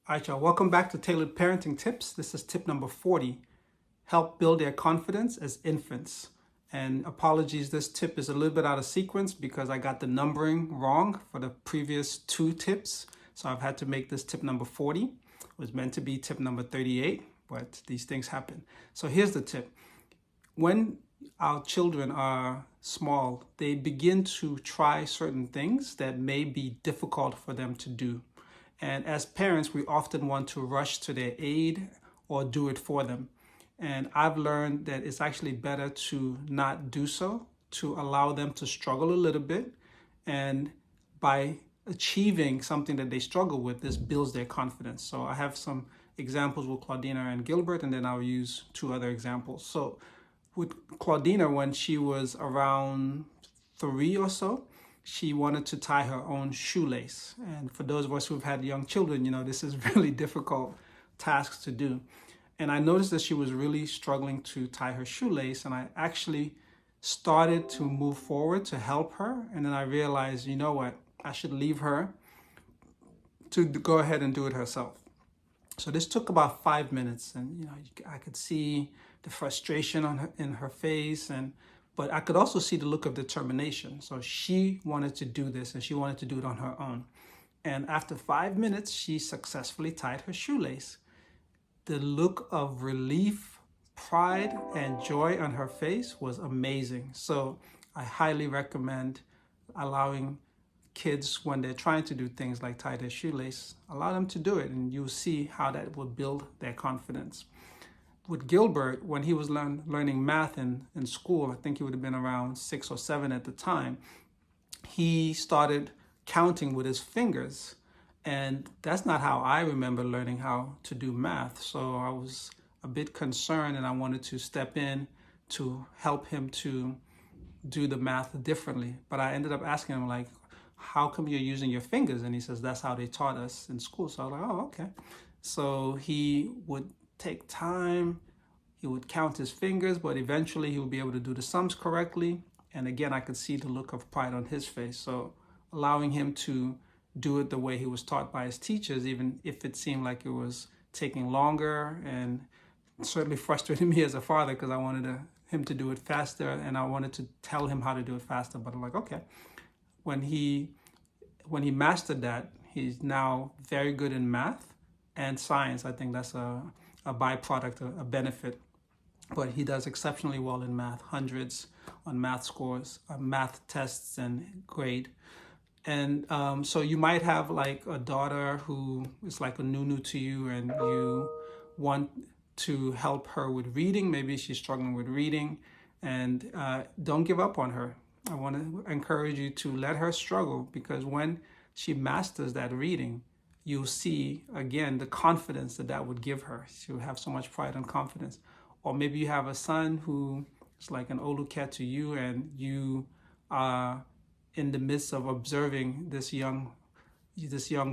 All right, y'all, welcome back to Tailored Parenting Tips. This is tip number 40, help build their confidence as infants. And apologies, this tip is a little bit out of sequence because I got the numbering wrong for the previous two tips. So I've had to make this tip number 40. It was meant to be tip number 38, but these things happen. So here's the tip. When our children are small, they begin to try certain things that may be difficult for them to do. And as parents, we often want to rush to their aid or do it for them. And I've learned that it's actually better to not do so, to allow them to struggle a little bit. And by achieving something that they struggle with, this builds their confidence. So I have some examples with Claudina and Gilbert, and then I'll use two other examples. So with Claudina, when she was around 3 or so, she wanted to tie her own shoelace. And for those of us who've had young children, you know, this is really difficult tasks to do. And I noticed that she was really struggling to tie her shoelace. And I actually started to move forward to help her. And then I realized, you know what, I should leave her to go ahead and do it herself. So this took about 5 minutes. And, you know, I could see the frustration in her face, but I could also see the look of determination. So she wanted to do this and she wanted to do it on her own. And after 5 minutes, she successfully tied her shoelace. The look of relief, pride, and joy on her face was amazing. So I highly recommend allowing kids, when they're trying to do things like tie their shoelace, allow them to do it, and you'll see how that will build their confidence. With Gilbert, when he was learning math in school, I think he would have been around 6 or 7 at the time, he started counting with his fingers. And that's not how I remember learning how to do math. So I was a bit concerned and I wanted to step in to help him to do the math differently. But I ended up asking him, like, how come you're using your fingers? And he says, that's how they taught us in school. So I was like, oh, okay. So he would take time, he would count his fingers, but eventually he would be able to do the sums correctly. And again, I could see the look of pride on his face. So allowing him to do it the way he was taught by his teachers, even if it seemed like it was taking longer, and certainly frustrated me as a father because I wanted him to do it faster and I wanted to tell him how to do it faster. But I'm like, okay. When he mastered that, he's now very good in math and science. I think that's a byproduct, a benefit. But he does exceptionally well in math, hundreds on math scores, math tests and grade. And so you might have like a daughter who is like a new to you and you want to help her with reading. Maybe she's struggling with reading, and don't give up on her. I want to encourage you to let her struggle, because when she masters that reading, you'll see, again, the confidence that would give her. She'll have so much pride and confidence. Or maybe you have a son who is like an older cat to you, and you are in the midst of observing this young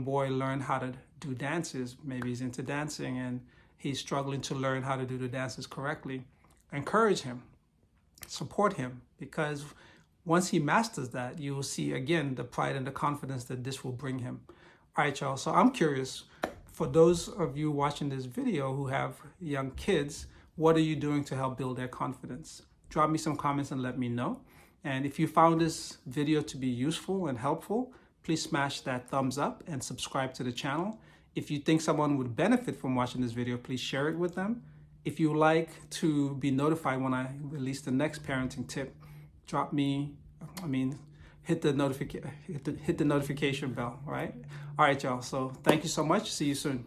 boy learn how to do dances. Maybe he's into dancing and he's struggling to learn how to do the dances correctly. Encourage him, support him, because once he masters that, you will see, again, the pride and the confidence that this will bring him. All right, y'all. So I'm curious, for those of you watching this video who have young kids, what are you doing to help build their confidence? Drop me some comments and let me know. And if you found this video to be useful and helpful, please smash that thumbs up and subscribe to the channel. If you think someone would benefit from watching this video, please share it with them. If you like to be notified when I release the next parenting tip, hit the notification bell, right? All right, y'all. So thank you so much. See you soon.